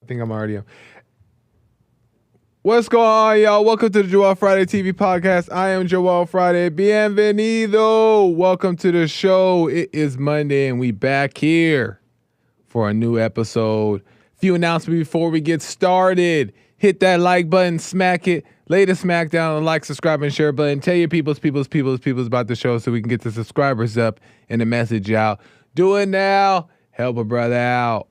I think I'm already on. What's going on, y'all? Welcome to the Joel Friday TV podcast. I am Joel Friday. Bienvenido. Welcome to the show. It is Monday, and we back here for a new episode. Few announcements before we get started. Hit that like button, smack it, lay the smack down on the like, subscribe, and share button. Tell your peoples about the show so we can get the subscribers up and the message out. Do it now. Help a brother out.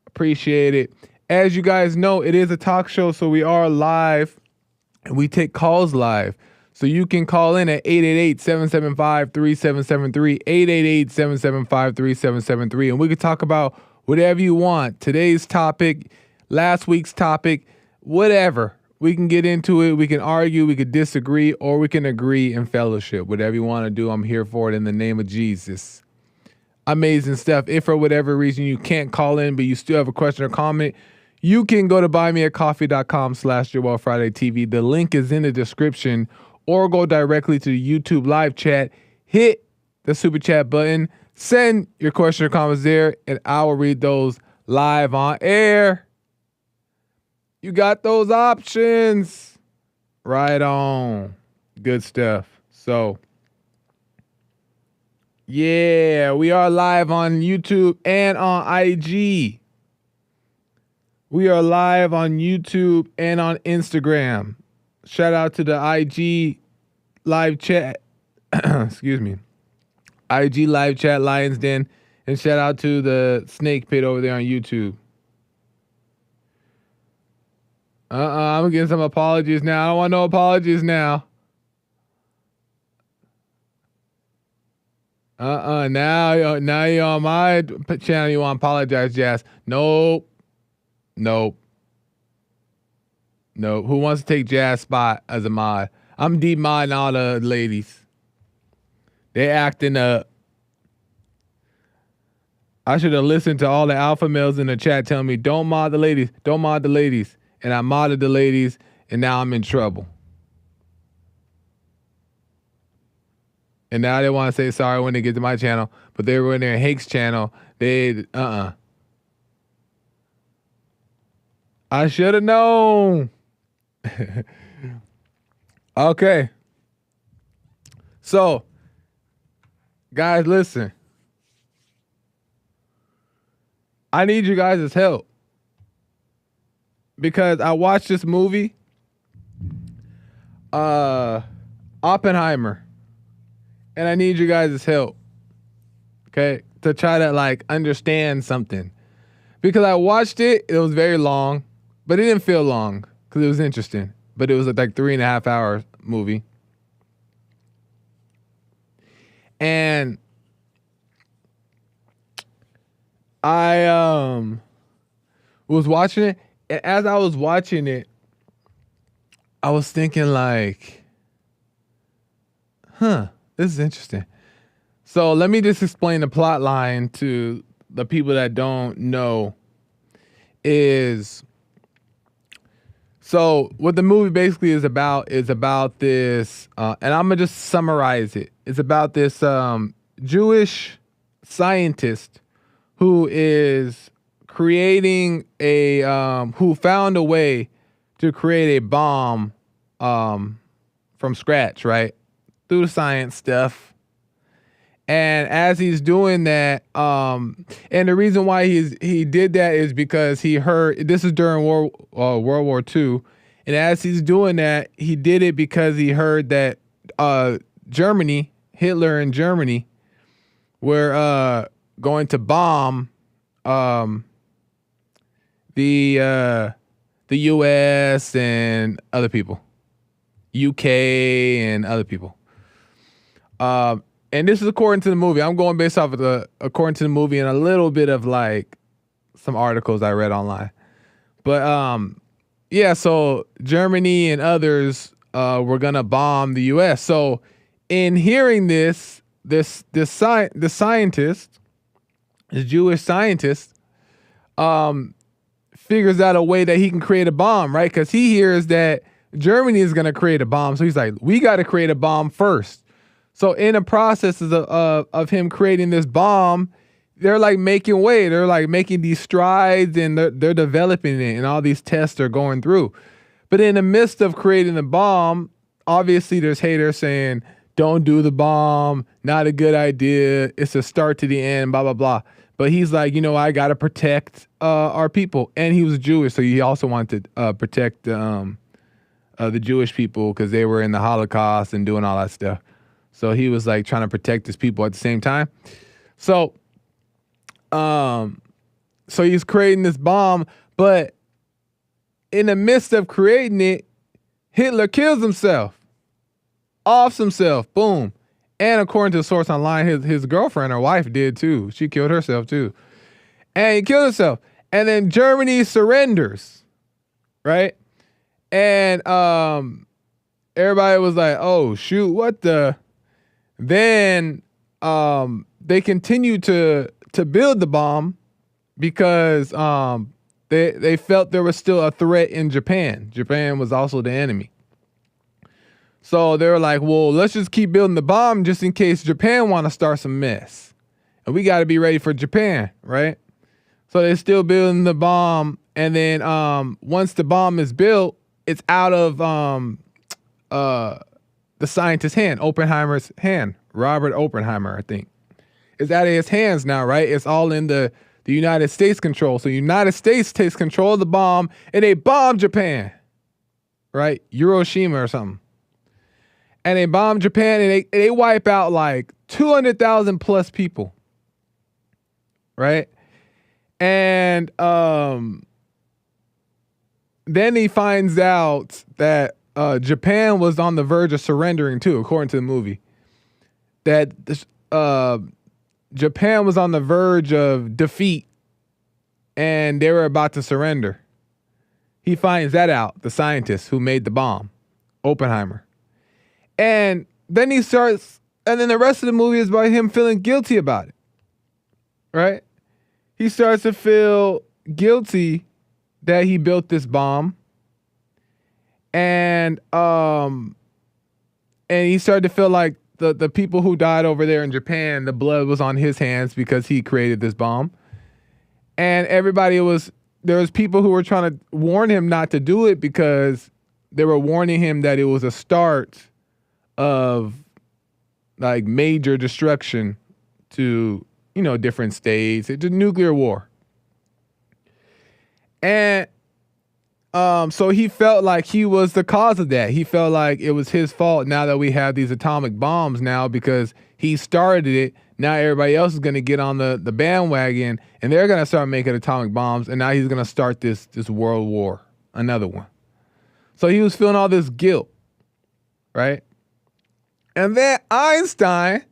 Appreciate it. As you guys know, it is a talk show, so we are live, and we take calls live. So you can call in at 888-775-3773, 888-775-3773, and we can talk about whatever you want. Today's topic, last week's topic, whatever. We can get into it. We can argue. We could disagree, or we can agree in fellowship. Whatever you want to do, I'm here for it in the name of Jesus. Amazing stuff. If for whatever reason you can't call in, but you still have a question or comment, you can go to buymeacoffee.com/JoelFridayTV. The link is in the description, or go directly to the YouTube live chat. Hit the super chat button, send your question or comments there, and I will read those live on air. You got those options. Right on. Good stuff. So, yeah, we are live on YouTube and on IG. We are live on YouTube and on Instagram. Shout out to the IG live chat. Excuse me. IG live chat Lions Den. And shout out to the Snake Pit over there on YouTube. I'm getting some apologies now. I don't want no apologies now. Now you're on my channel. You want to apologize, Jazz? Nope. Who wants to take Jazz spot as a mod? I'm deep modding all the ladies. They acting up. I should have listened to all the alpha males in the chat telling me, don't mod the ladies. Don't mod the ladies. And I modded the ladies, and now I'm in trouble. And now they want to say sorry when they get to my channel, but they were in their Hake's channel. I should have known. Okay. So, guys, listen. I need you guys' help. Because I watched this movie, Oppenheimer. And I need you guys' help. Okay? To try to understand something. Because I watched it, it was very long. But it didn't feel long because it was interesting. But it was like 3.5 hour movie. And I was watching it. And as I was watching it, I was thinking this is interesting. So let me just explain the plot line to the people that don't know. So what the movie basically is about this, and I'm going to just summarize it. It's about this Jewish scientist who is creating who found a way to create a bomb from scratch, right? Through the science stuff. And as he's doing that, and the reason why he did that is because he heard, this is during World War II, and as he's doing that, he did it because he heard that Germany, Hitler and Germany, were going to bomb the U.S. and other people, UK and other people. And this is according to the movie. I'm going based off of according to the movie and a little bit of some articles I read online. But yeah, so Germany and others were gonna bomb the U.S. So in hearing this scientist, this Jewish scientist, figures out a way that he can create a bomb, right? Because he hears that Germany is gonna create a bomb, so he's like, we got to create a bomb first. So in the process of him creating this bomb, they're like making way. They're like making these strides and they're developing it, and all these tests are going through. But in the midst of creating the bomb, obviously there's haters saying, don't do the bomb, not a good idea. It's a start to the end, blah, blah, blah. But he's like, I got to protect our people. And he was Jewish, so he also wanted to protect the Jewish people because they were in the Holocaust and doing all that stuff. So he was like trying to protect his people at the same time. So he's creating this bomb, but in the midst of creating it, Hitler kills himself, offs himself, boom. And according to the source online, his girlfriend or wife did too. She killed herself too. And he killed himself. And then Germany surrenders, right? And everybody was like, oh, shoot, what the? Then they continued to build the bomb because they felt there was still a threat in Japan. Japan was also the enemy. So they were like, well, let's just keep building the bomb just in case Japan want to start some mess. And we got to be ready for Japan, right? So they're still building the bomb. And then once the bomb is built, it's out of the scientist's hand, Oppenheimer's hand. Robert Oppenheimer, I think. It's out of his hands now, right? It's all in the United States control. So United States takes control of the bomb and they bomb Japan, right? Hiroshima or something. And they bomb Japan and they wipe out like 200,000 plus people, right? And then he finds out that Japan was on the verge of surrendering too, according to the movie. That Japan was on the verge of defeat and they were about to surrender. He finds that out, the scientist who made the bomb, Oppenheimer. And then and then the rest of the movie is about him feeling guilty about it, right? He starts to feel guilty that he built this bomb. And he started to feel like the people who died over there in Japan, the blood was on his hands because he created this bomb. And there was people who were trying to warn him not to do it because they were warning him that it was a start of like major destruction to, different states. It's a nuclear war. And so he felt like he was the cause of that. He felt like it was his fault now that we have these atomic bombs now because he started it. Now everybody else is going to get on the bandwagon and they're going to start making atomic bombs. And now he's going to start this world war, another one. So he was feeling all this guilt, right? And then Einstein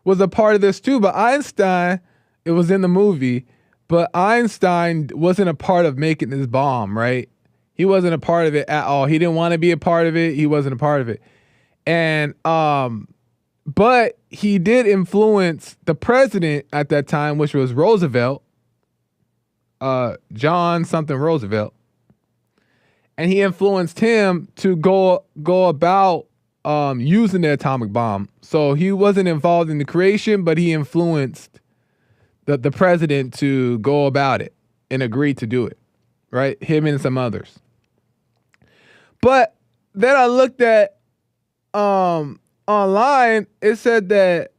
was a part of this too. But Einstein, it was in the movie, but Einstein wasn't a part of making this bomb, right? He wasn't a part of it at all. He didn't want to be a part of it. He wasn't a part of it. And, but he did influence the president at that time, which was Roosevelt, John something Roosevelt. And he influenced him to go about using the atomic bomb. So he wasn't involved in the creation, but he influenced the president to go about it and agree to do it, right? Him and some others. But then I looked at online, it said that,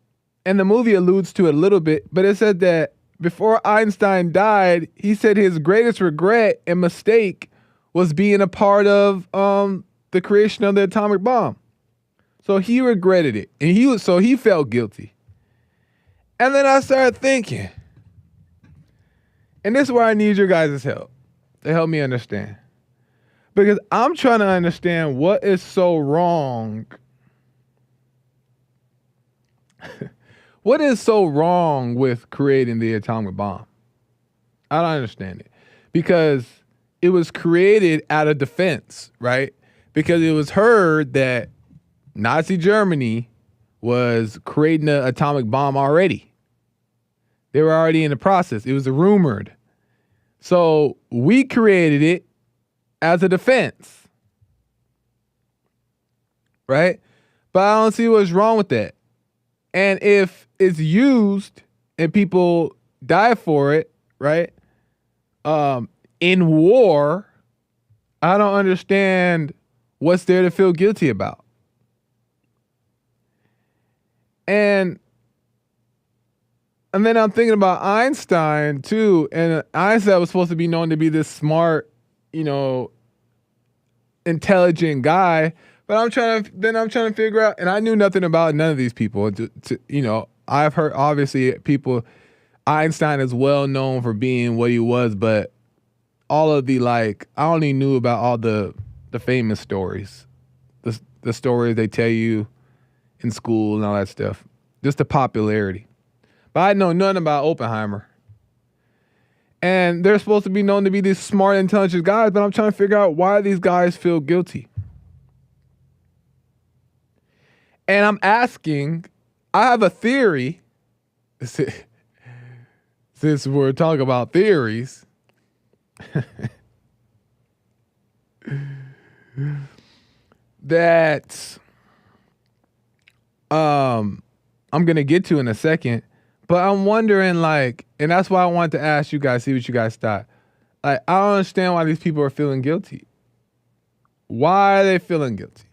and the movie alludes to it a little bit, but it said that before Einstein died, he said his greatest regret and mistake was being a part of the creation of the atomic bomb. So he regretted it, and he felt guilty. And then I started thinking, and this is where I need your guys' help to help me understand. Because I'm trying to understand what is so wrong. What is so wrong with creating the atomic bomb? I don't understand it. Because it was created out of defense, right? Because it was heard that Nazi Germany was creating an atomic bomb already. They were already in the process. It was rumored. So we created it as a defense, right? But I don't see what's wrong with that. And if it's used and people die for it, right? In war, I don't understand what's there to feel guilty about. And then I'm thinking about Einstein too. And Einstein was supposed to be known to be this smart, intelligent guy. But I'm trying to figure out, and I knew nothing about none of these people. I've heard, obviously, people, Einstein is well known for being what he was, but all of the, I only knew about all the famous stories, the stories they tell you in school and all that stuff, just the popularity. But I know nothing about Oppenheimer. And they're supposed to be known to be these smart, intelligent guys, but I'm trying to figure out why these guys feel guilty. And I'm asking, I have a theory, since we're talking about theories, that I'm going to get to in a second. But I'm wondering, and that's why I wanted to ask you guys, see what you guys thought. I don't understand why these people are feeling guilty. Why are they feeling guilty?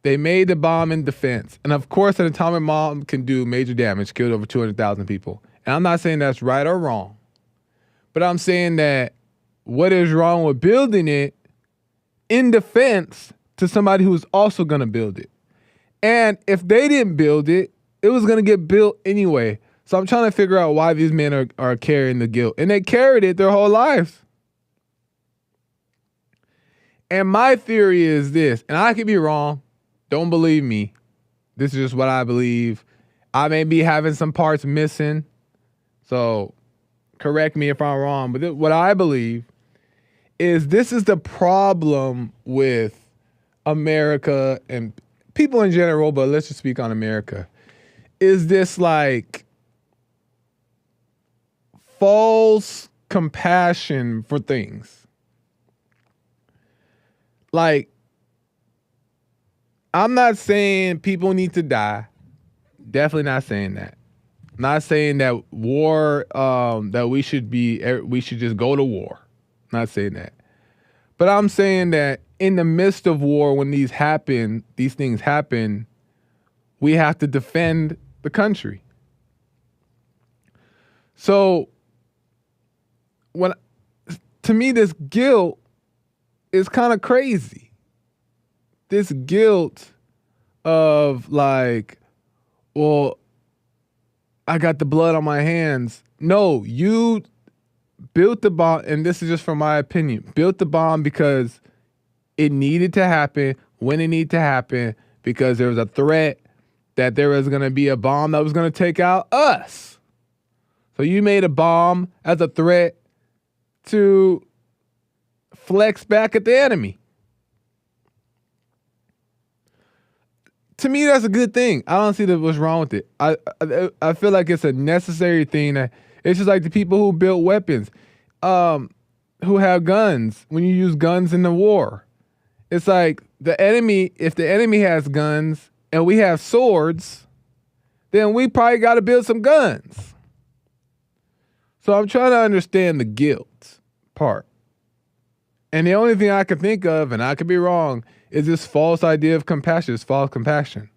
They made the bomb in defense. And of course, an atomic bomb can do major damage, killed over 200,000 people. And I'm not saying that's right or wrong. But I'm saying that what is wrong with building it in defense to somebody who's also going to build it? And if they didn't build it, it was going to get built anyway. So I'm trying to figure out why these men are carrying the guilt. And they carried it their whole lives. And my theory is this, and I could be wrong. Don't believe me. This is just what I believe. I may be having some parts missing. So correct me if I'm wrong. But what I believe is this is the problem with America and people in general, but let's just speak on America. Is this false compassion for things? I'm not saying people need to die. Definitely not saying that. Not saying that war, that we should just go to war. Not saying that. But I'm saying that in the midst of war, when these things happen, we have to defend the country. So to me, this guilt is kind of crazy. This guilt of well, I got the blood on my hands. No, you built the bomb, and this is just from my opinion, built the bomb because it needed to happen when it needed to happen, because there was a threat that there was going to be a bomb that was going to take out us. So you made a bomb as a threat to flex back at the enemy. To me, that's a good thing. I don't see what's wrong with it. I feel like it's a necessary thing. It's just like the people who built weapons, who have guns. When you use guns in the war, it's like the enemy. If the enemy has guns and we have swords, then we probably got to build some guns. So I'm trying to understand the guilt part. And the only thing I can think of, and I could be wrong, is this false idea of compassion, this false compassion.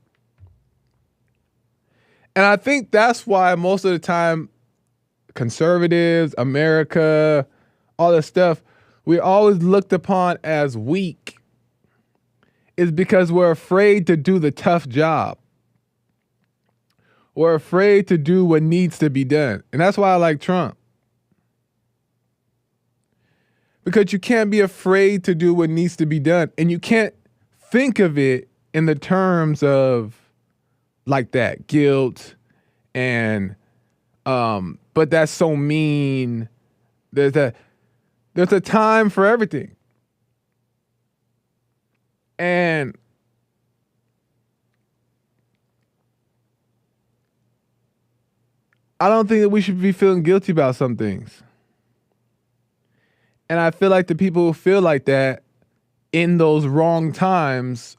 And I think that's why most of the time, conservatives, America, all this stuff, we're always looked upon as weak, is because we're afraid to do the tough job. We're afraid to do what needs to be done. And that's why I like Trump. Because you can't be afraid to do what needs to be done. And you can't think of it in the terms of that guilt and but that's so mean. There's a time for everything. And I don't think that we should be feeling guilty about some things. And I feel like the people who feel like that in those wrong times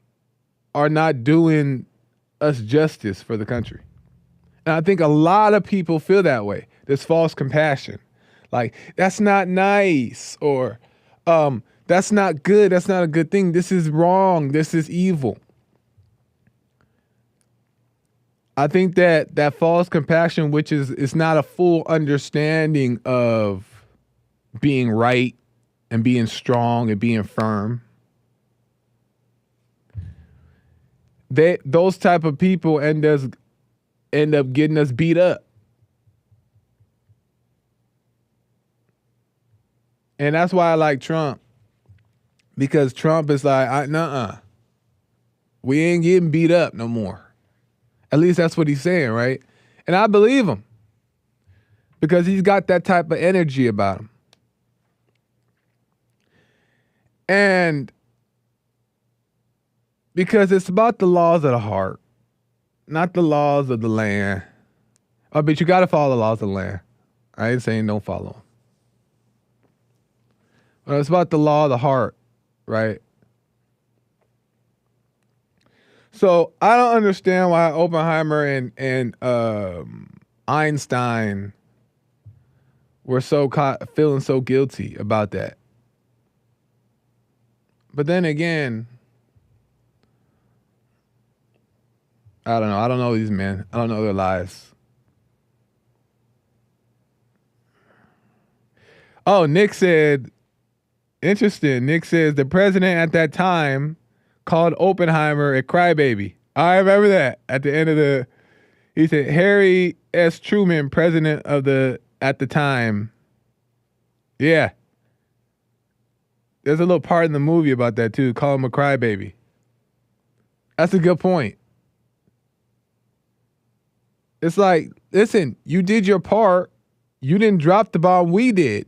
are not doing us justice for the country. And I think a lot of people feel that way. This false compassion. Like, that's not nice, or that's not good. That's not a good thing. This is wrong. This is evil. I think that false compassion, which is not a full understanding of being right and being strong and being firm. Those type of people end up getting us beat up. And that's why I like Trump. Because Trump is like, nuh-uh. We ain't getting beat up no more. At least that's what he's saying, right? And I believe him. Because he's got that type of energy about him. And because it's about the laws of the heart, not the laws of the land. Oh, but you got to follow the laws of the land. I ain't saying don't follow them. But it's about the law of the heart, right? So I don't understand why Oppenheimer and Einstein were feeling so guilty about that. But then again, I don't know. I don't know these men. I don't know their lives. Oh, Nick said, interesting. Nick says the president at that time called Oppenheimer a crybaby. I remember that at the end he said Harry S. Truman, president at the time. Yeah. There's a little part in the movie about that too. Call him a crybaby. That's a good point. It's like, listen, you did your part. You didn't drop the bomb. We did.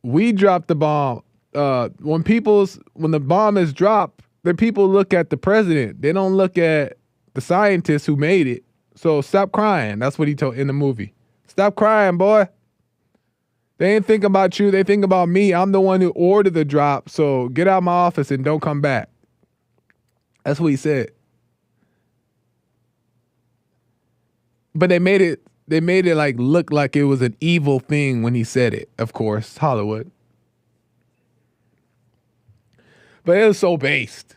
We dropped the bomb. When the bomb is dropped, the people look at the president. They don't look at the scientists who made it. So stop crying. That's what he told in the movie. Stop crying, boy. They ain't think about you. They think about me. I'm the one who ordered the drop. So get out of my office and don't come back. That's what he said. But they made it like look like it was an evil thing when he said it. Of course, Hollywood. But it was so based.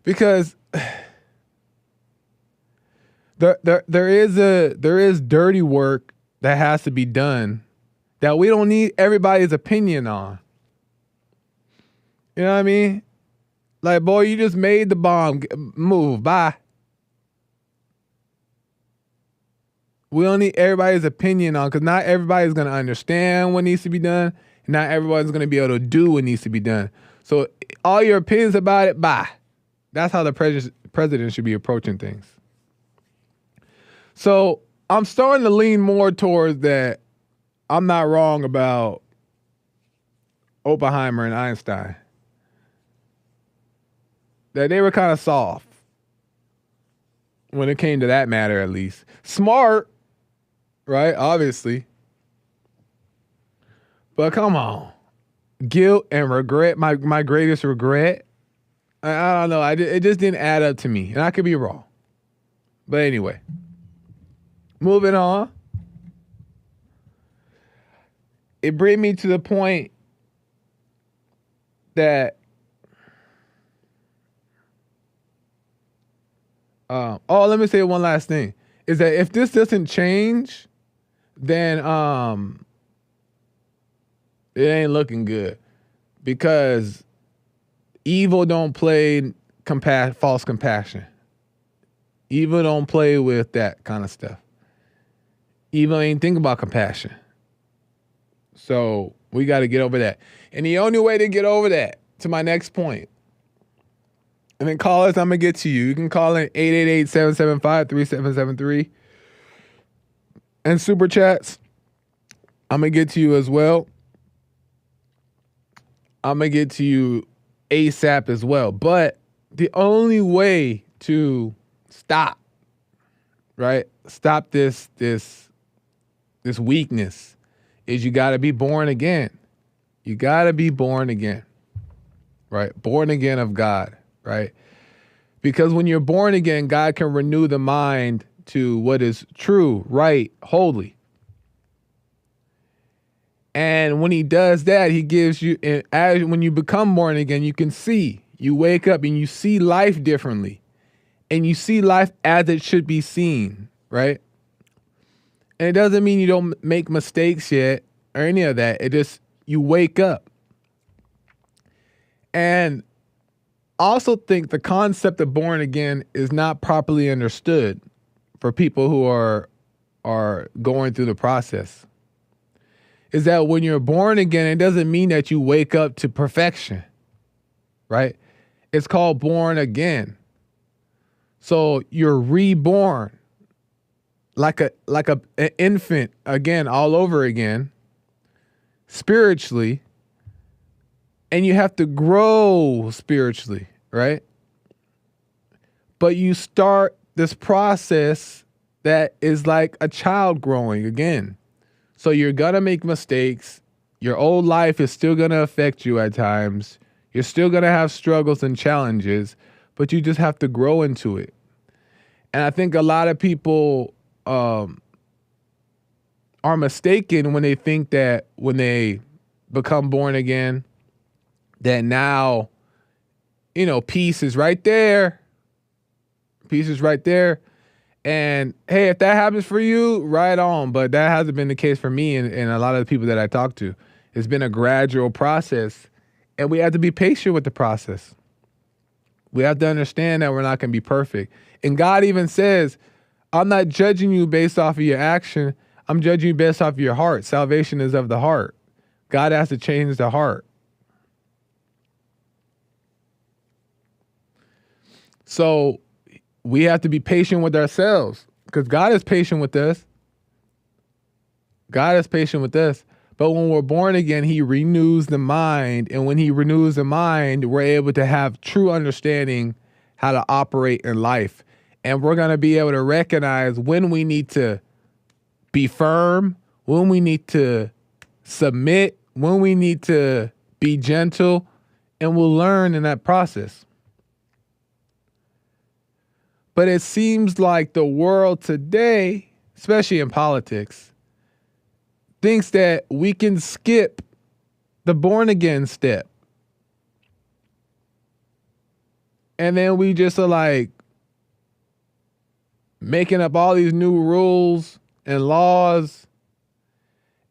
Because there is dirty work that has to be done that we don't need everybody's opinion on. You know what I mean? Like, boy, you just made the bomb. Move. Bye. We don't need everybody's opinion on, because not everybody's going to understand what needs to be done. And not everybody's going to be able to do what needs to be done. So all your opinions about it, bye. That's how the president should be approaching things. So I'm starting to lean more towards that I'm not wrong about Oppenheimer and Einstein. That they were kind of soft when it came to that matter, at least. Smart, right? Obviously. But come on. Guilt and regret, my greatest regret. I don't know. It just didn't add up to me. And I could be wrong. But anyway. Moving on. It brings me to the point that let me say one last thing. Is that if this doesn't change, then it ain't looking good. Because evil don't play false compassion. Evil don't play with that kind of stuff. Evil ain't think about compassion. So we got to get over that. And the only way to get over that, to my next point, and then call us, I'm going to get to you. You can call in 888-775-3773. And super chats, I'm going to get to you as well. I'm going to get to you ASAP as well. But the only way to stop, right? Stop this weakness is you got to be born again. You got to be born again, right? Born again of God, right? Because when you're born again, God can renew the mind to what is true, right, holy. And when he does that, he gives you, and as when you become born again, you can see, you wake up and you see life differently. And you see life as it should be seen, right? And it doesn't mean you don't make mistakes yet or any of that. It just, you wake up. And I also think the concept of born again is not properly understood for people who are going through the process. Is that when you're born again, it doesn't mean that you wake up to perfection, right? It's called born again. So you're reborn like an infant again, all over again, spiritually, and you have to grow spiritually, right? But you start this process that is like a child growing again. So you're gonna make mistakes. Your old life is still gonna affect you at times. You're still gonna have struggles and challenges, but you just have to grow into it. And I think a lot of people are mistaken when they think that when they become born again, that now, peace is right there. Peace is right there. And hey, if that happens for you, right on. But that hasn't been the case for me and a lot of the people that I talk to. It's been a gradual process. And we have to be patient with the process. We have to understand that we're not going to be perfect. And God even says, I'm not judging you based off of your action. I'm judging you based off of your heart. Salvation is of the heart. God has to change the heart. So we have to be patient with ourselves because God is patient with us. God is patient with us. But when we're born again, he renews the mind. And when he renews the mind, we're able to have true understanding how to operate in life. And we're going to be able to recognize when we need to be firm, when we need to submit, when we need to be gentle, and we'll learn in that process. But it seems like the world today, especially in politics, thinks that we can skip the born again step. And then we just are like making up all these new rules and laws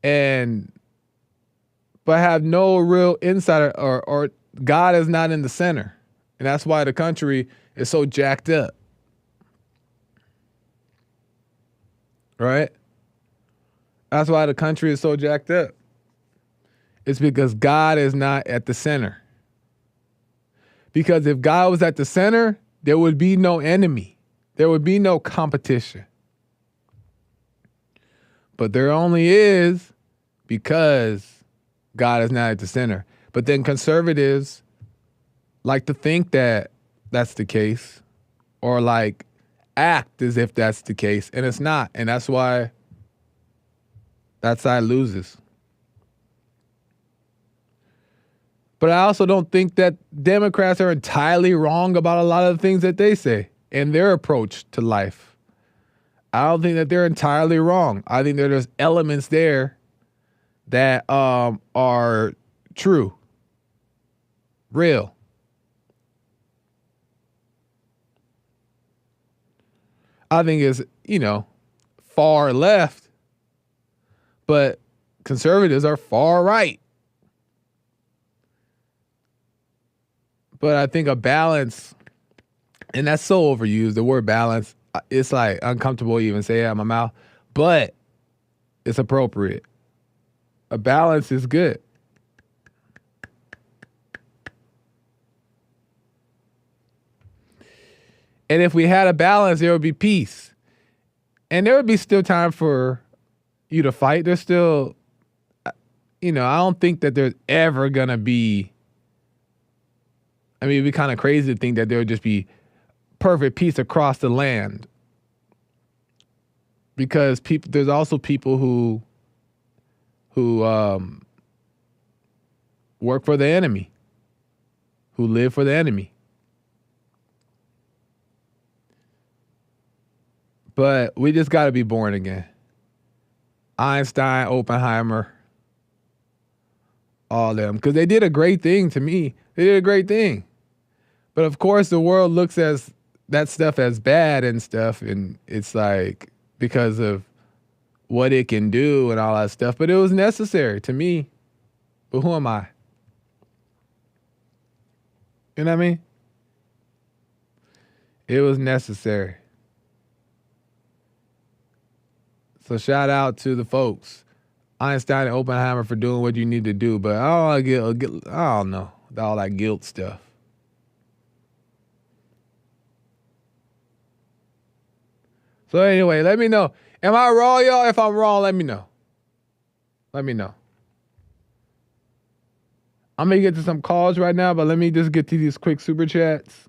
but have no real insight or God is not in the center. And that's why the country is so jacked up. Right? That's why the country is so jacked up. It's because God is not at the center. Because if God was at the center, there would be no enemy. There would be no competition. But there only is because God is not at the center. But then conservatives like to think that that's the case, or like act as if that's the case, and it's not. And that's why that side loses. But I also don't think that Democrats are entirely wrong about a lot of the things that they say and their approach to life. I don't think that they're entirely wrong. I think that there's elements there that are true, real. I think it's, far left, but conservatives are far right. But I think a balance, and that's so overused, the word balance, it's like uncomfortable to even say it out of my mouth, but it's appropriate. A balance is good. And if we had a balance, there would be peace. And there would be still time for you to fight. There's still, I don't think that there's ever going to be, it'd be kind of crazy to think that there would just be perfect peace across the land. Because there's also people who work for the enemy, who live for the enemy. But we just got to be born again. Einstein, Oppenheimer, all them. Because they did a great thing to me. They did a great thing. But of course, the world looks at that stuff as bad and stuff. And it's like because of what it can do and all that stuff. But it was necessary to me. But who am I? You know what I mean? It was necessary. So shout out to the folks, Einstein and Oppenheimer, for doing what you need to do. But I don't know, all that guilt stuff. So anyway, let me know. Am I wrong, y'all? If I'm wrong, let me know. Let me know. I'm going to get to some calls right now, but let me just get to these quick super chats.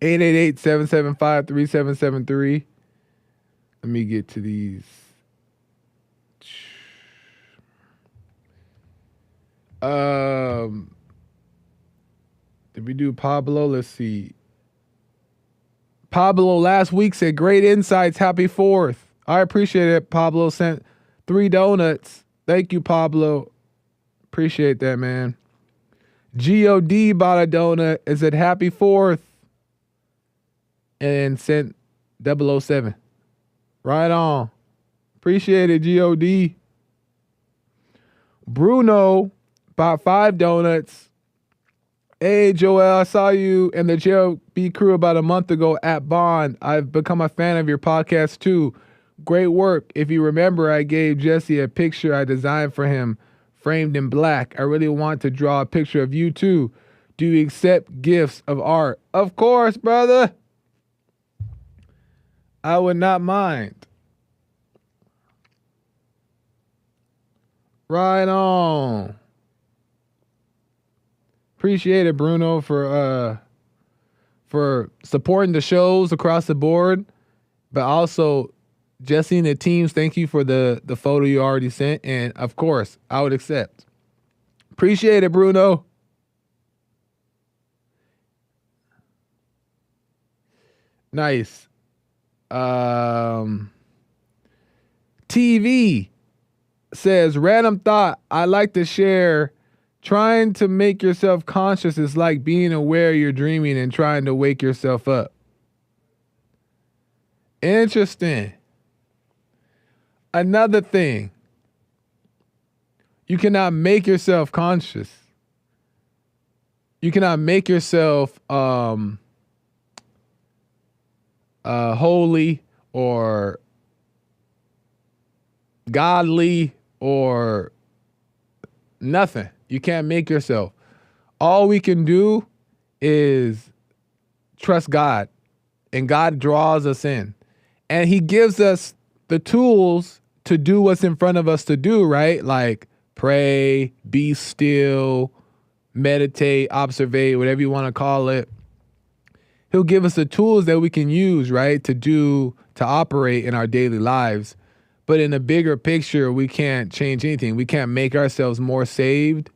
888-775-3773. Let me get to these. Did we do Pablo? Let's see. Pablo last week said, great insights. Happy 4th. I appreciate it. Pablo sent 3 donuts. Thank you, Pablo. Appreciate that, man. God bought a donut and said, happy 4th. And sent 007. Right on. Appreciate it, God. Bruno bought 5 donuts. Hey, Joel, I saw you and the JLB crew about a month ago at Bond. I've become a fan of your podcast, too. Great work. If you remember, I gave Jesse a picture I designed for him, framed in black. I really want to draw a picture of you, too. Do you accept gifts of art? Of course, brother. I would not mind. Right on. Appreciate it, Bruno, for supporting the shows across the board. But also, Jesse and the teams, thank you for the photo you already sent. And of course, I would accept. Appreciate it, Bruno. Nice. TV says, random thought I like to share. Trying to make yourself conscious is like being aware you're dreaming and trying to wake yourself up. Interesting. Another thing. You cannot make yourself conscious. You cannot make yourself holy or godly or nothing. You can't make yourself. All we can do is trust God, and God draws us in. And he gives us the tools to do what's in front of us to do, right? Like pray, be still, meditate, observe, whatever you want to call it. He'll give us the tools that we can use, right, to operate in our daily lives. But in the bigger picture, we can't change anything. We can't make ourselves more saved.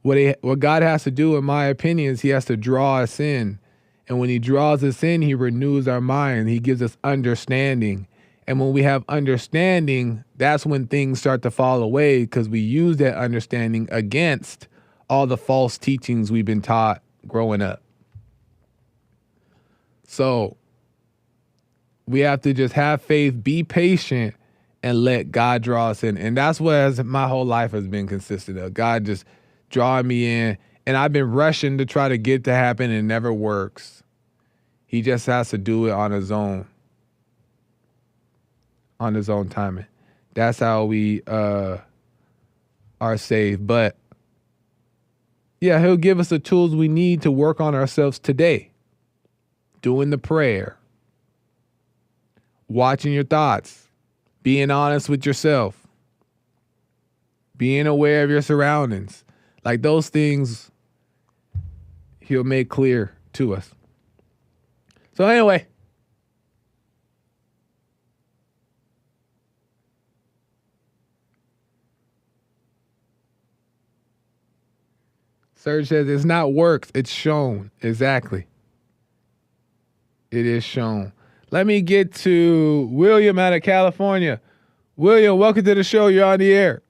What God has to do, in my opinion, is he has to draw us in. And when he draws us in, he renews our mind. He gives us understanding. And when we have understanding, that's when things start to fall away, because we use that understanding against all the false teachings we've been taught growing up. So we have to just have faith, be patient, and let God draw us in. And that's what my whole life has been consistent of. God just drawing me in. And I've been rushing to try to get it to happen, and it never works. He just has to do it on his own timing. That's how we are saved. But yeah, he'll give us the tools we need to work on ourselves today. Doing the prayer, watching your thoughts, being honest with yourself, being aware of your surroundings. Like those things, he'll make clear to us. So anyway, Serge says it's not works, it's shown. Exactly. It is shown. Let me get to William out of California. William, welcome to the show. You're on the air.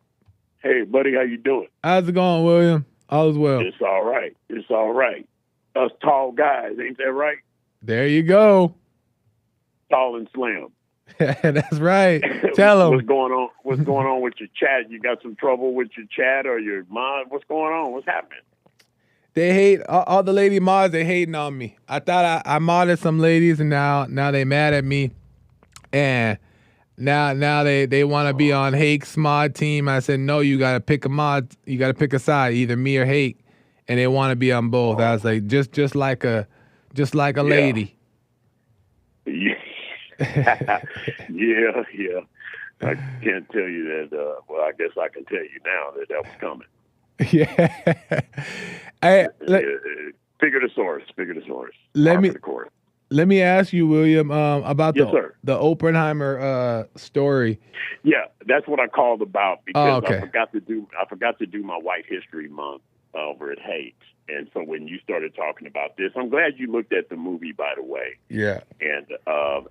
Hey, buddy, how you doing? How's it going, William? All is well. It's all right. It's all right. Us tall guys, ain't that right? There you go. Tall and slim. That's right. Tell them. What's going on? What's going on with your chat? You got some trouble with your chat or your mod? What's going on? What's happening? They hate all the lady mods. They hating on me. I thought I modded some ladies, and now they mad at me, and now they want to be on Hake's mod team. I said no. You got to pick a mod. You got to pick a side, either me or Hake, and they want to be on both. I was like just like a lady. Yeah. yeah. I can't tell you that. Well, I guess I can tell you now that was coming. Yeah. Figure the source. Let me ask you, William, about sir. the Oppenheimer story. Yeah, that's what I called about because okay. I forgot to do my White History Month over at Hake's. And so when you started talking about this, I'm glad you looked at the movie, by the way. Yeah. And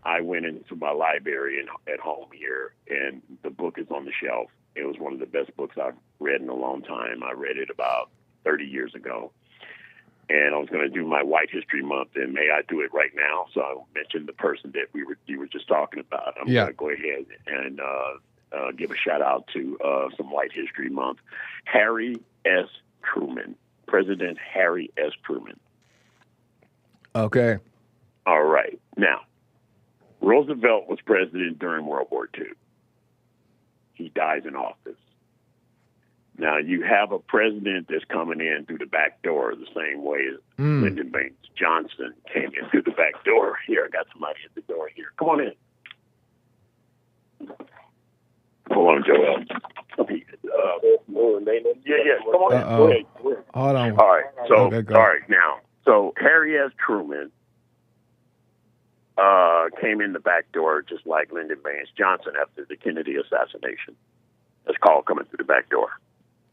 I went into my library at home here, and the book is on the shelf. It was one of the best books I've read in a long time. I read it about 30 years ago. And I was going to do my White History Month, and may I do it right now? So I mentioned the person that you were just talking about. I'm going to go ahead and give a shout out to some White History Month. Harry S. Truman. President Harry S. Truman. Okay. All right. Now, Roosevelt was president during World War II. He dies in office. Now, you have a president that's coming in through the back door the same way as Lyndon Baines Johnson came in through the back door. Here, I got somebody at the door here. Come on in. Hold on, Joel. Yeah. Come on in. Go ahead. Hold on. All right. So, okay, all right. Now, so Harry S. Truman came in the back door just like Lyndon Baines Johnson after the Kennedy assassination. That's called coming through the back door.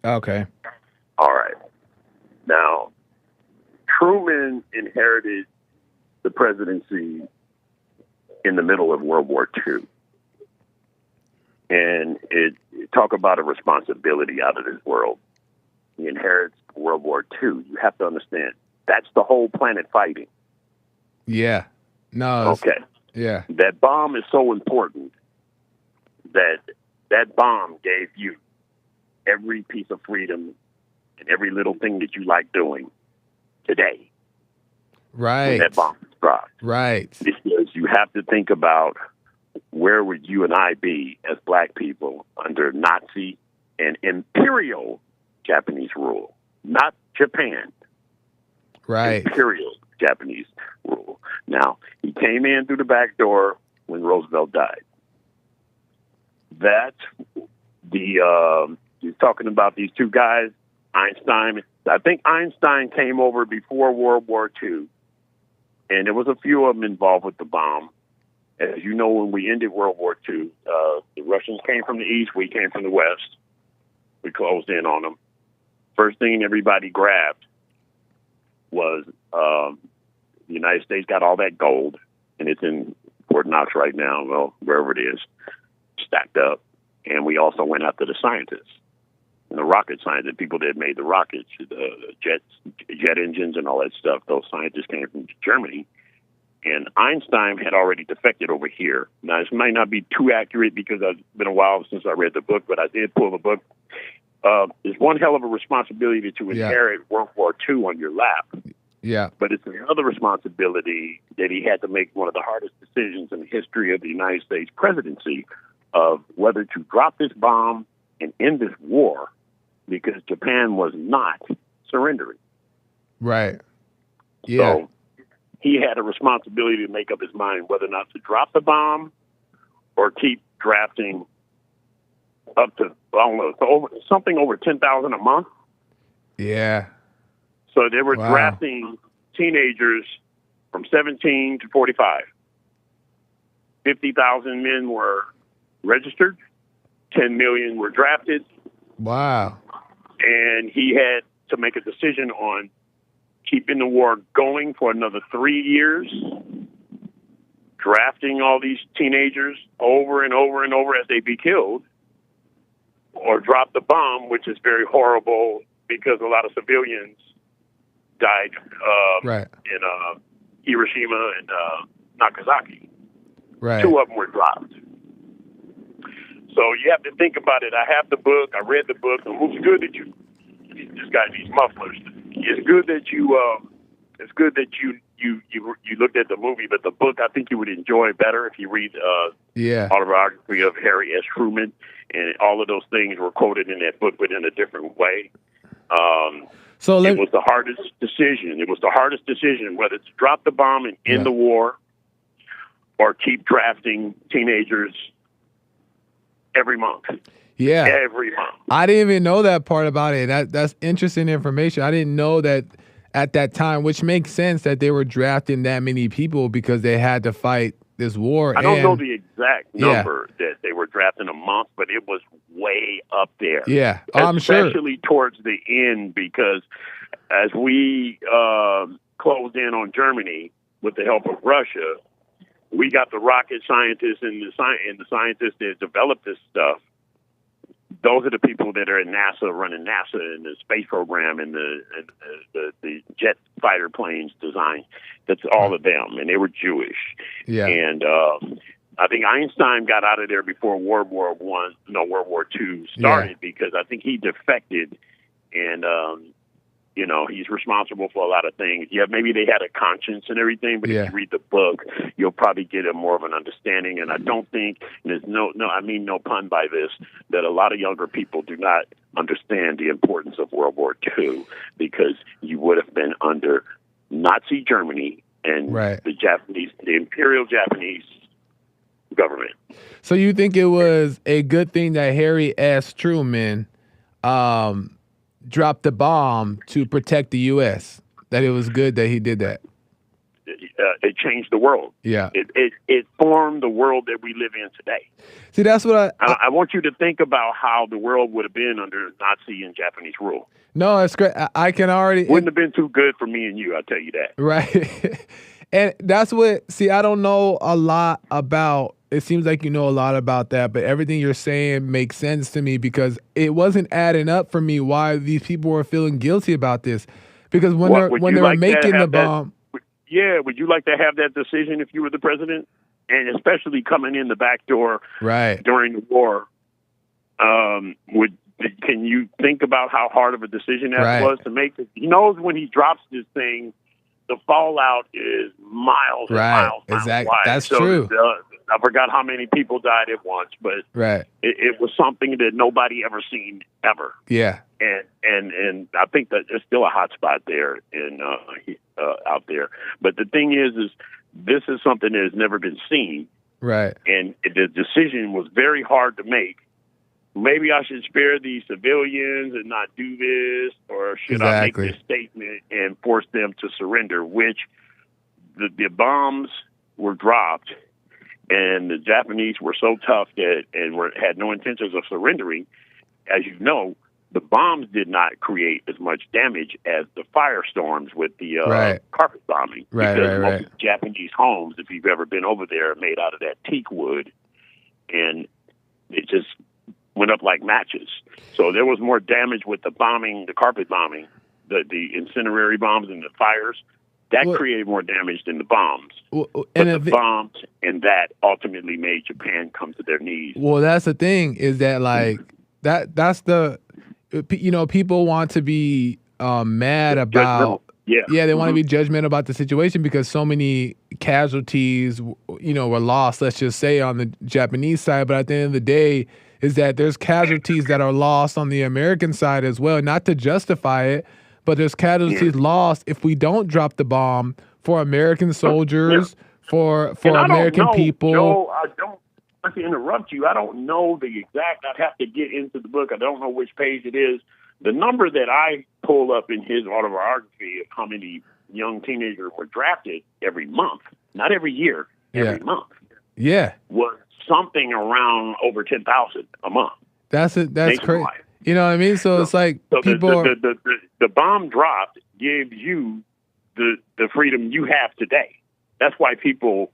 Okay. All right. Now, Truman inherited the presidency in the middle of World War II. And talk about a responsibility out of this world. He inherits World War II. You have to understand, that's the whole planet fighting. Yeah. No. Okay. Yeah. That bomb is so important that bomb gave you every piece of freedom and every little thing that you like doing today. Right. When that bomb is dropped. Right. Because you have to think about where would you and I be as black people under Nazi and imperial Japanese rule, not Japan. Right. Imperial Japanese rule. Now, he came in through the back door when Roosevelt died. That's he's talking about these two guys, Einstein. I think Einstein came over before World War II, and there was a few of them involved with the bomb. As you know, when we ended World War II, the Russians came from the east, we came from the west. We closed in on them. First thing everybody grabbed was the United States got all that gold, and it's in Fort Knox right now, well, wherever it is, stacked up. And we also went after the scientists and the rocket scientists, the people that made the rockets, the jet engines and all that stuff. Those scientists came from Germany. And Einstein had already defected over here. Now, this might not be too accurate because it's been a while since I read the book, but I did pull the book. It's one hell of a responsibility to inherit World War II on your lap. Yeah. But it's another responsibility that he had to make one of the hardest decisions in the history of the United States presidency of whether to drop this bomb and end this war because Japan was not surrendering. Right. Yeah. So he had a responsibility to make up his mind whether or not to drop the bomb or keep drafting up to, I don't know, something over 10,000 a month. Yeah. So they were drafting teenagers from 17 to 45. 50,000 men were registered. 10 million were drafted. Wow. And he had to make a decision on keeping the war going for another 3 years, drafting all these teenagers over and over and over as they be killed, or drop the bomb, which is very horrible because a lot of civilians died in Hiroshima and Nagasaki. Right. 2 of them were dropped. So you have to think about it. I have the book. I read the book. And it's good that you. This guy needs mufflers. It's good that you. You looked at the movie, but the book I think you would enjoy better if you read autobiography of Harry S. Truman, and all of those things were quoted in that book, but in a different way. It was the hardest decision. It was the hardest decision whether to drop the bomb and end the war, or keep drafting teenagers every month. Yeah, every month. I didn't even know that part about it. That's interesting information. I didn't know that. At that time, which makes sense that they were drafting that many people because they had to fight this war. I don't know the exact number that they were drafting a month, but it was way up there. Yeah, I'm sure. Especially towards the end, because as we closed in on Germany with the help of Russia, we got the rocket scientists and the scientists that developed this stuff. Those are the people that are at NASA, running NASA and the space program and the jet fighter planes design. That's all of them, and they were Jewish. Yeah. And I think Einstein got out of there before World War II started because I think he defected, and he's responsible for a lot of things. Yeah, maybe they had a conscience and everything, but if you read the book, you'll probably get more of an understanding. And I don't think, and there's I mean no pun by this, that a lot of younger people do not understand the importance of World War II, because you would have been under Nazi Germany and the Imperial Japanese government. So you think it was a good thing that Harry S. Truman dropped the bomb to protect the U.S., that it was good that he did that? It changed the world. Yeah. It formed the world that we live in today. See, that's what I want you to think about how the world would have been under Nazi and Japanese rule. No, it's great. I can already... Wouldn't have been too good for me and you, I'll tell you that. Right. And that's what... See, I don't know a lot about... It seems like you know a lot about that, but everything you're saying makes sense to me, because it wasn't adding up for me why these people were feeling guilty about this. Because when they were making the bomb... would you like to have that decision if you were the president? And especially coming in the back door during the war, can you think about how hard of a decision that was to make? He knows when he drops this thing, the fallout is miles and miles exactly. wide. That's true. I forgot how many people died at once, but it was something that nobody ever seen ever. Yeah. And I think that there's still a hot spot there out there. But the thing is this is something that has never been seen. Right. And the decision was very hard to make. Maybe I should spare these civilians and not do this, or should I make this statement and force them to surrender, which the bombs were dropped, and the Japanese were so tough had no intentions of surrendering. As you know, the bombs did not create as much damage as the firestorms with the carpet bombing. Because most Japanese homes, if you've ever been over there, are made out of that teak wood, and it just went up like matches. So there was more damage with the bombing, the carpet bombing, the incendiary bombs and the fires. That created more damage than the bombs. But the bombs and that ultimately made Japan come to their knees. Well, that's the thing, is that that's the, people want to be mad about, they want to be judgmental about the situation because so many casualties, were lost, let's just say, on the Japanese side. But at the end of the day, is that there's casualties that are lost on the American side as well. Not to justify it, but there's casualties lost if we don't drop the bomb for American soldiers, for American people. No, I don't want to interrupt you. I don't know the exact. I'd have to get into the book. I don't know which page it is. The number that I pull up in his autobiography of how many young teenagers were drafted every month, not every year, every month. Yeah. Was something around over 10,000 a month. That's crazy. You know what I mean? So it's like people the bomb dropped gives you the freedom you have today. That's why people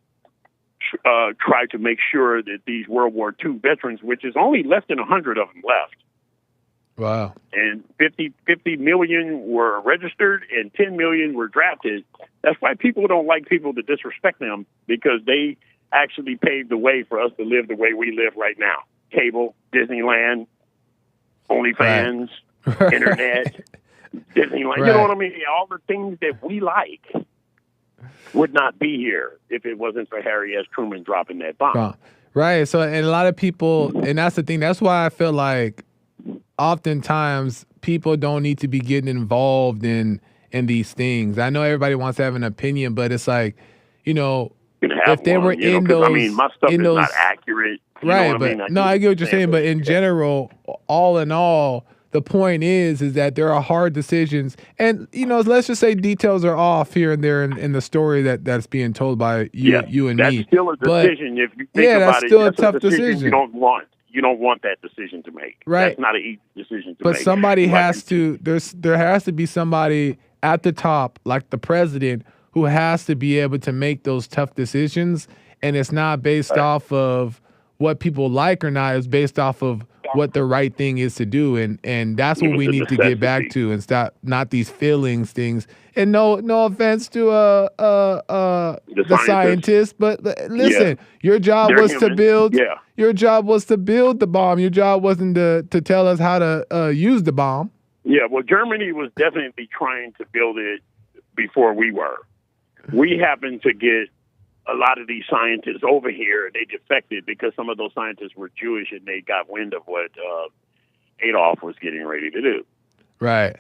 try to make sure that these World War II veterans, which is only less than 100 of them left, Wow. and 50 million were registered and 10 million were drafted. That's why people don't like people to disrespect them, because they actually paved the way for us to live the way we live right now. Cable, Disneyland, OnlyFans, Right. Internet, Disneyland. Right. You know what I mean? All the things that we like would not be here if it wasn't for Harry S. Truman dropping that bomb. Right. So, and a lot of people, and that's the thing. That's why I feel like oftentimes people don't need to be getting involved in these things. I know everybody wants to have an opinion, but it's like, you know, if they were in those, I mean, my stuff is not accurate. Right, but I get what you're saying. But in general, all in all, the point is that there are hard decisions, and let's just say details are off here and there in the story that's being told by you and that's me. That's still a decision. If you think about that's still a tough decision. You don't want that decision to make. Right, that's not an easy decision to make. But somebody has to. There has to be somebody at the top, like the president, who has to be able to make those tough decisions, and it's not based off of what people like or not. It's based off of what the right thing is to do, and that's what we need to get back to, and stop not these feelings things. And no offense to the scientists, but listen, your job was to build. Yeah. Your job was to build the bomb. Your job wasn't to tell us how to use the bomb. Yeah, well, Germany was definitely trying to build it before we were. We happened to get a lot of these scientists over here. They defected because some of those scientists were Jewish, and they got wind of what Adolf was getting ready to do. Right.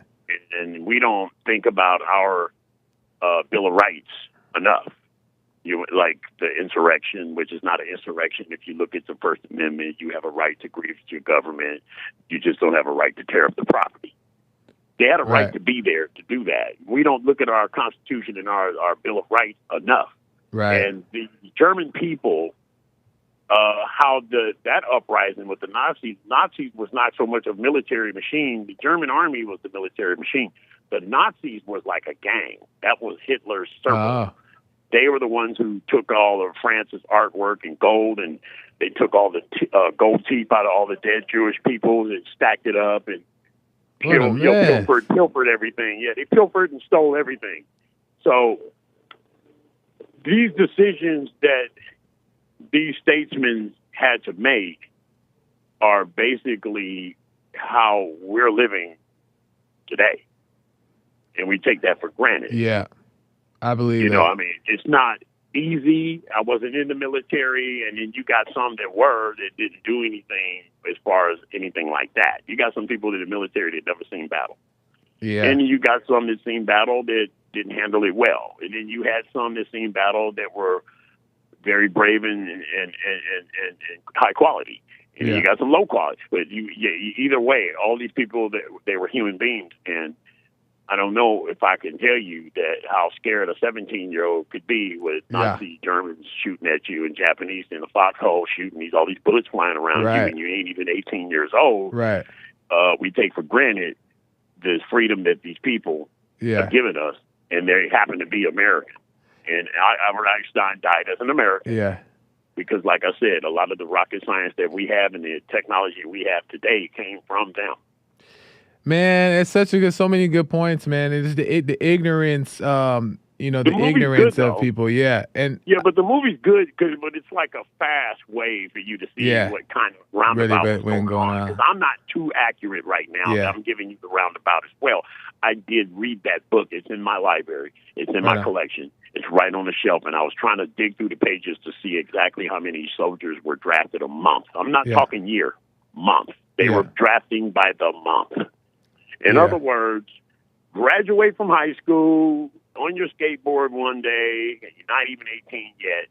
And we don't think about our Bill of Rights enough. Like the insurrection, which is not an insurrection. If you look at the First Amendment, you have a right to grieve your government. You just don't have a right to tear up the property. They had a right to be there to do that. We don't look at our Constitution and our Bill of Rights enough. Right. And the German people, how that uprising with the Nazis was not so much a military machine. The German army was the military machine. The Nazis was like a gang. That was Hitler's circle. Oh. They were the ones who took all of France's artwork and gold, and they took all the gold teeth out of all the dead Jewish people and stacked it up and pilfered everything. Yeah, they pilfered and stole everything. So these decisions that these statesmen had to make are basically how we're living today. And we take that for granted. Yeah, I believe that. I mean, it's not easy. I wasn't in the military, and then you got some that didn't do anything as far as anything like that. You got some people in the military that never seen battle. Yeah. And you got some that seen battle that didn't handle it well. And then you had some that seen battle that were very brave and high quality. And you got some low quality. But either way, all these people, they were human beings. And I don't know if I can tell you that how scared a 17-year-old could be with Nazi Germans shooting at you and Japanese in a foxhole shooting all these bullets flying around you, and you ain't even 18 years old. Right. We take for granted the freedom that these people have given us, and they happen to be American. And Albert Einstein died as an American. Yeah. Because, like I said, a lot of the rocket science that we have and the technology we have today came from them. Man, it's so many good points, man. It's the ignorance, the ignorance of people. Yeah. But the movie's good, but it's like a fast way for you to see what kind of roundabout is going on. Because I'm not too accurate right now. Yeah. I'm giving you the roundabout as well. I did read that book. It's in my library. It's in my collection. It's right on the shelf, and I was trying to dig through the pages to see exactly how many soldiers were drafted a month. I'm not talking year, month. They were drafting by the month. In other words, graduate from high school on your skateboard one day, and you're not even 18 yet,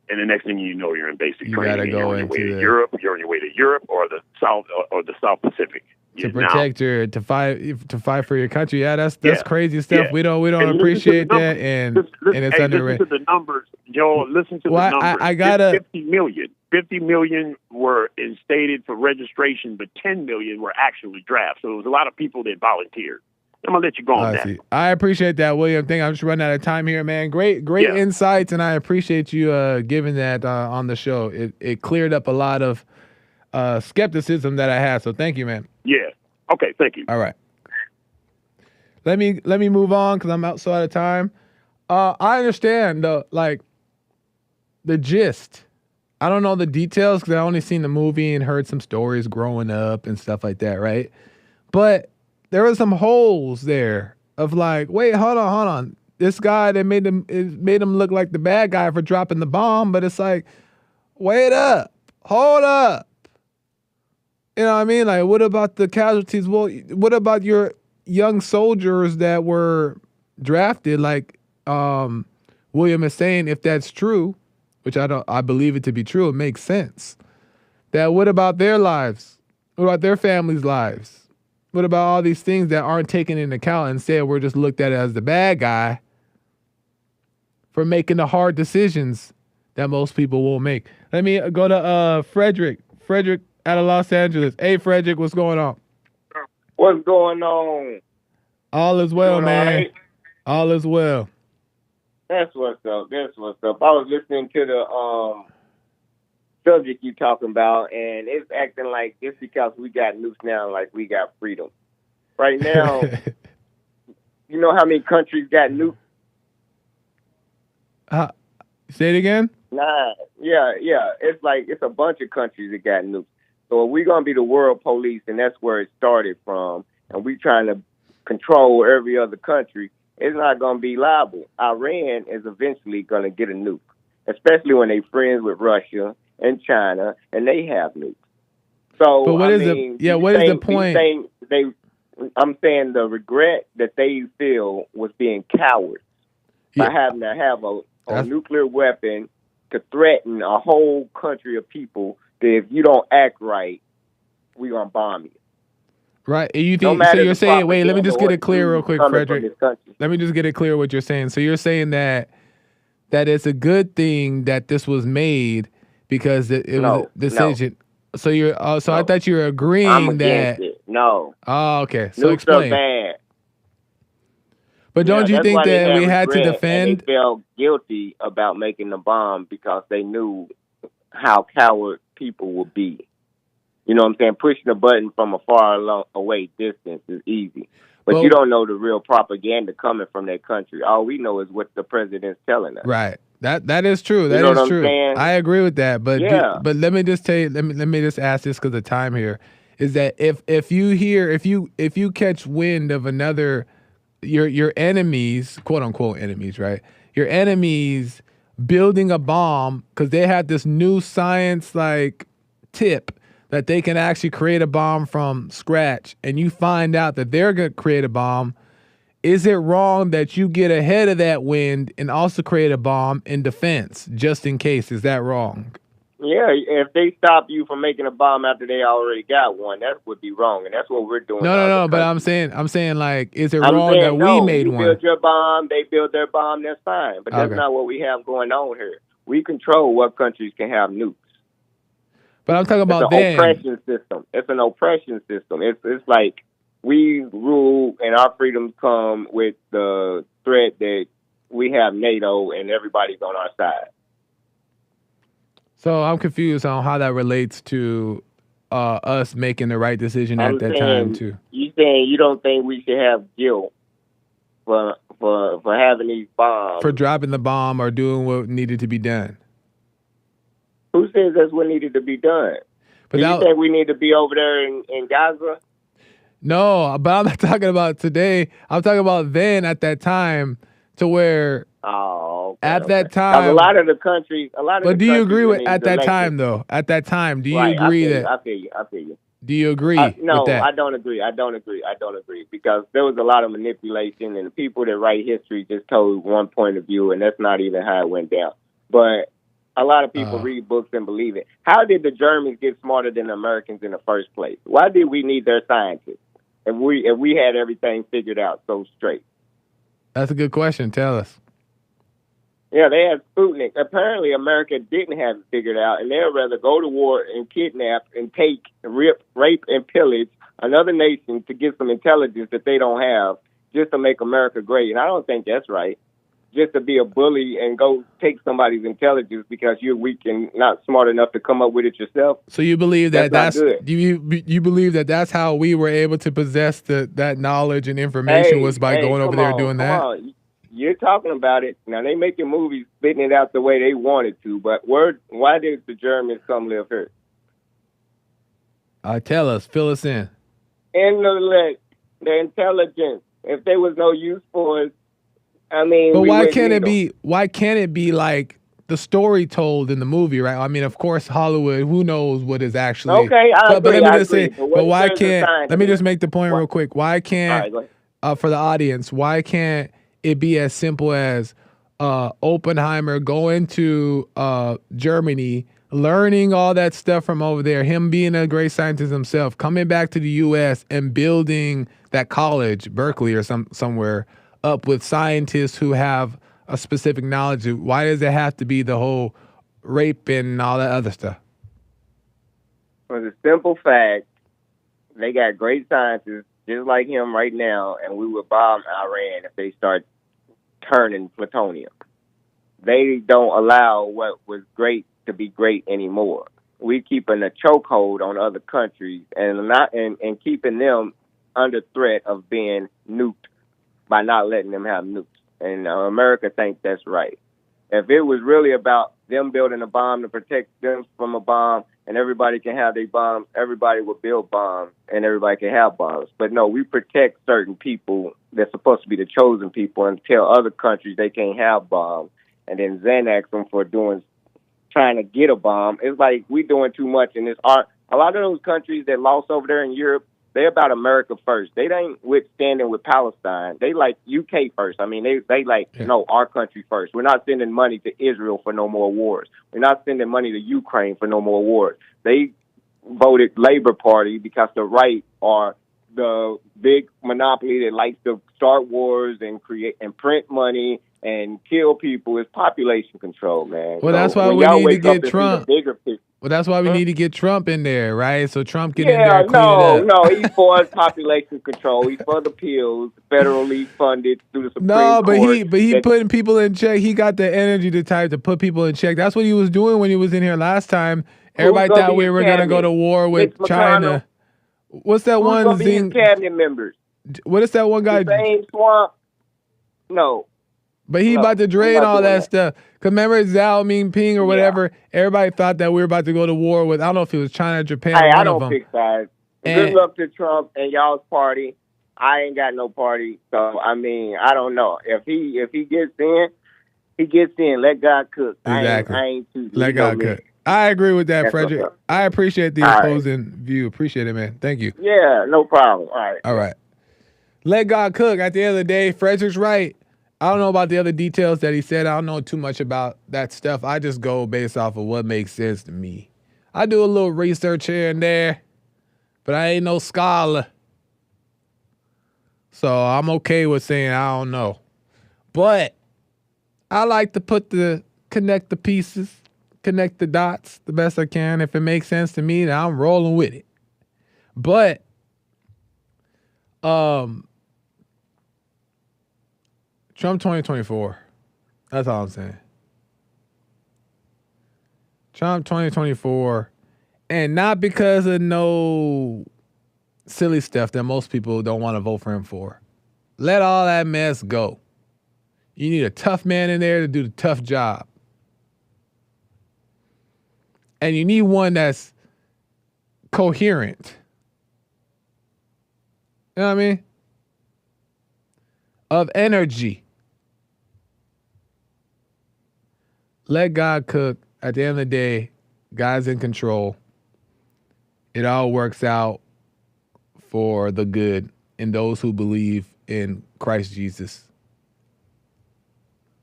and the next thing you know, you're in basic training. You're on your way to Europe. You're on your way to Europe or the South Pacific. To protect to fight for your country. Yeah, that's crazy stuff. Yeah. We don't appreciate that, and it's underrated. Listen to the numbers, Joe. Listen to the numbers. I gotta 50 million. 50 million were instated for registration, but 10 million were actually drafted. So there was a lot of people that volunteered. I'm gonna let you go on I that. see. I appreciate that, William. I think I'm just running out of time here, man. Great Yeah. insights, and I appreciate you giving that on the show. It cleared up a lot of skepticism that I had. So thank you, man. Yeah. Okay. Thank you. All right. Let me move on because I'm out of time. I understand the gist. I don't know the details because I only seen the movie and heard some stories growing up and stuff like that, right? But there were some holes there of like, wait, hold on. This guy that made him look like the bad guy for dropping the bomb, but it's like, wait up, hold up. You know what I mean? Like, what about the casualties? Well, what about your young soldiers that were drafted? Like, William is saying, if that's true, which I believe it to be true, it makes sense. That what about their lives? What about their families' lives? What about all these things that aren't taken into account? Instead, we're just looked at as the bad guy for making the hard decisions that most people won't make. Let me go to Frederick. Frederick out of Los Angeles. Hey, Frederick, what's going on? What's going on? All is well, man. Right? All is well. That's what's up. That's what's up. I was listening to the subject you talking about, and it's acting like it's because we got nukes now, like we got freedom. Right now, you know how many countries got nukes? Say it again? 9. Yeah. It's like it's a bunch of countries that got nukes. So if we're gonna be the world police, and that's where it started from, and we trying to control every other country, it's not gonna be liable. Iran is eventually gonna get a nuke, especially when they friends with Russia and China, and they have nukes. So, but what is the point? I'm saying the regret that they feel was being cowards by having to have a nuclear weapon to threaten a whole country of people that if you don't act right, we're going to bomb you. Right. You think, so you're saying, wait, let me just get it clear real quick, Frederick. Let me just get it clear what you're saying. So you're saying that it's a good thing that this was made because it was a decision. No. So you're I thought you were agreeing I'm against it. No. Oh, okay. So Nukes explain. Are bad. But don't you think that we had to defend? And they felt guilty about making the bomb because they knew how coward people would be. You know what I'm saying? Pushing a button from a far away distance is easy. But you don't know the real propaganda coming from that country. All we know is what the president's telling us. Right. That is true. That is true. I agree with that. But but let me just tell you, let me just ask this because of time here. Is that if you catch wind of another your enemies, quote unquote enemies, right? Your enemies building a bomb because they have this new science like tip that they can actually create a bomb from scratch, and you find out that they're going to create a bomb, is it wrong that you get ahead of that wind and also create a bomb in defense just in case? Is that wrong? Yeah, if they stop you from making a bomb after they already got one, that would be wrong, and that's what we're doing. No. But I'm saying, like, is it wrong that we made one? You build your bomb, they build their bomb. That's fine, but that's not what we have going on here. We control what countries can have nukes. But I'm talking about oppression system. It's an oppression system. It's like we rule, and our freedoms come with the threat that we have NATO and everybody's on our side. So I'm confused on how that relates to us making the right decision at that time too. You saying you don't think we should have guilt for having these bombs, for dropping the bomb or doing what needed to be done? Who says that's what needed to be done? But you think we need to be over there in Gaza? No, but I'm not talking about today. I'm talking about then at that time to where. At that time, a lot of the countries. But do you agree with at that time though? At that time, do you agree that? I feel you. Do you agree? No, with that? I don't agree. I don't agree because there was a lot of manipulation, and the people that write history just told one point of view, and that's not even how it went down. But a lot of people read books and believe it. How did the Germans get smarter than the Americans in the first place? Why did we need their scientists if we had everything figured out so straight? That's a good question. Tell us. Yeah, they had Sputnik. Apparently, America didn't have it figured out, and they'd rather go to war and kidnap and take, rape, and pillage another nation to get some intelligence that they don't have just to make America great. And I don't think that's right. Just to be a bully and go take somebody's intelligence because you're weak and not smart enough to come up with it yourself. So you believe that that's you believe that that's how we were able to possess that knowledge and information was by going over there and doing that? On. You're talking about it. Now, they making movies spitting it out the way they wanted to, but why did the Germans come live here? Tell us, fill us in. Intellect, the intelligence. If there was no use for us, I mean, but why can't it be? Why can't it be like the story told in the movie, right? I mean, of course, Hollywood. Who knows what is actually? Okay, I agree. But let me just say, but why can't? Let me just make the point real quick. Why can't? For the audience, why can't it be as simple as Oppenheimer going to Germany, learning all that stuff from over there, him being a great scientist himself, coming back to the U.S. and building that college, Berkeley or somewhere, up with scientists who have a specific knowledge? Why does it have to be the whole rape and all that other stuff? For the simple fact, they got great scientists just like him right now, and we would bomb Iran if they start turning plutonium. They don't allow what was great to be great anymore. We keeping a chokehold on other countries and keeping them under threat of being nuked by not letting them have nukes. And America thinks that's right. If it was really about them building a bomb to protect them from a bomb and everybody can have their bombs, everybody would build bombs and everybody can have bombs. But no, we protect certain people that's supposed to be the chosen people and tell other countries they can't have bombs and then Xanax them for trying to get a bomb. It's like we doing too much in this art. A lot of those countries that lost over there in Europe, they're about America first. They ain't standing with Palestine. They like UK first. I mean, they like, no, our country first. We're not sending money to Israel for no more wars. We're not sending money to Ukraine for no more wars. They voted Labor Party because the right are the big monopoly that likes to start wars and create and print money and kill people. Is population control, man. Well, that's why we need to get Trump. Well, that's why we need to get Trump in there, right? So Trump get in there and clean it up. No, he's for population control. He's for the pills, federally funded through the Supreme Court. But he putting people in check. He got the energy to put people in check. That's what he was doing when he was in here last time. Everybody thought we were going to go to war with China. What's that one thing? Cabinet members. What is that one guy? The same swamp. No. But he about to drain all that stuff. Because remember Xiao Mingping or whatever, everybody thought that we were about to go to war with, I don't know if it was China or Japan or one I of them. don't pick sides. Good luck to Trump and y'all's party. I ain't got no party. So, I mean, I don't know. If he gets in, he gets in. Let God cook. Exactly. I ain't too Let God cook. I agree with that, Frederick. I appreciate the opposing view. Appreciate it, man. Thank you. Yeah, no problem. All right. Let God cook. At the end of the day, Frederick's right. I don't know about the other details that he said. I don't know too much about that stuff. I just go based off of what makes sense to me. I do a little research here and there, but I ain't no scholar. So I'm okay with saying I don't know. But I like to connect the pieces, connect the dots the best I can. If it makes sense to me, then I'm rolling with it. But Trump 2024. That's all I'm saying. Trump 2024. And not because of no silly stuff that most people don't want to vote for him for. Let all that mess go. You need a tough man in there to do the tough job. And you need one that's coherent. You know what I mean? Of energy. Let God cook. At the end of the day, God's in control. It all works out for the good in those who believe in Christ Jesus.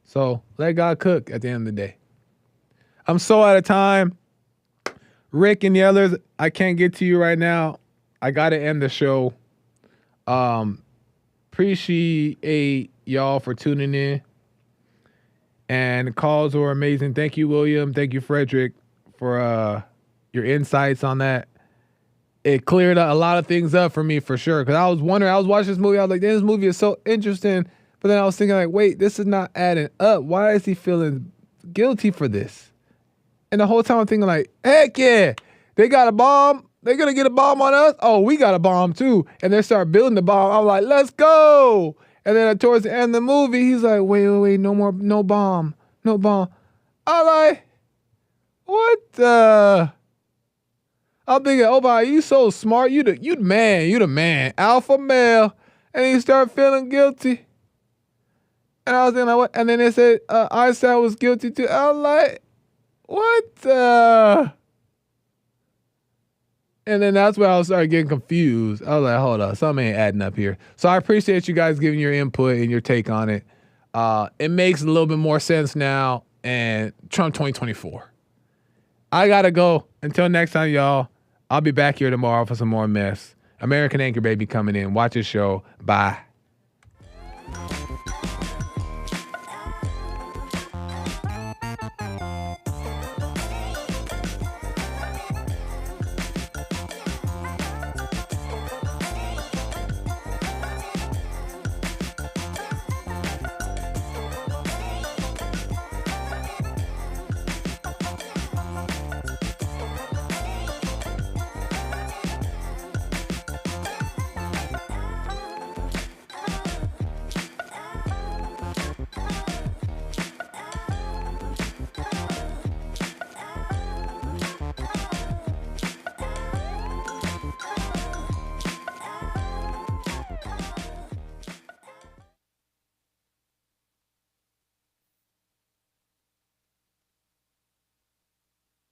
So let God cook at the end of the day. I'm so out of time. Rick and the others, I can't get to you right now. I got to end the show. Appreciate y'all for tuning in. And the calls were amazing. Thank you, William. Thank you, Frederick, for your insights on that. it cleared a lot of things up for me for sure. Because I was wondering, I was watching this movie, I was like, this movie is so interesting. But then I was thinking like, wait, this is not adding up. Why is he feeling guilty for this? And the whole time I'm thinking like, heck yeah, they got a bomb. They're going to get a bomb on us. Oh, we got a bomb too. And they start building the bomb. I'm like, let's go. And then towards the end of the movie, he's like, wait, no bomb. I'm like, what the? I'm thinking, oh my, you so smart. You the man, alpha male. And he started feeling guilty. And I was thinking, like, what? And then they said Einstein was guilty too. I was like, what the? And then that's where I started getting confused. I was like, hold up, something ain't adding up here. So I appreciate you guys giving your input and your take on it. It makes a little bit more sense now. And Trump 2024. I got to go. Until next time, y'all. I'll be back here tomorrow for some more mess. American Anchor Baby coming in. Watch his show. Bye.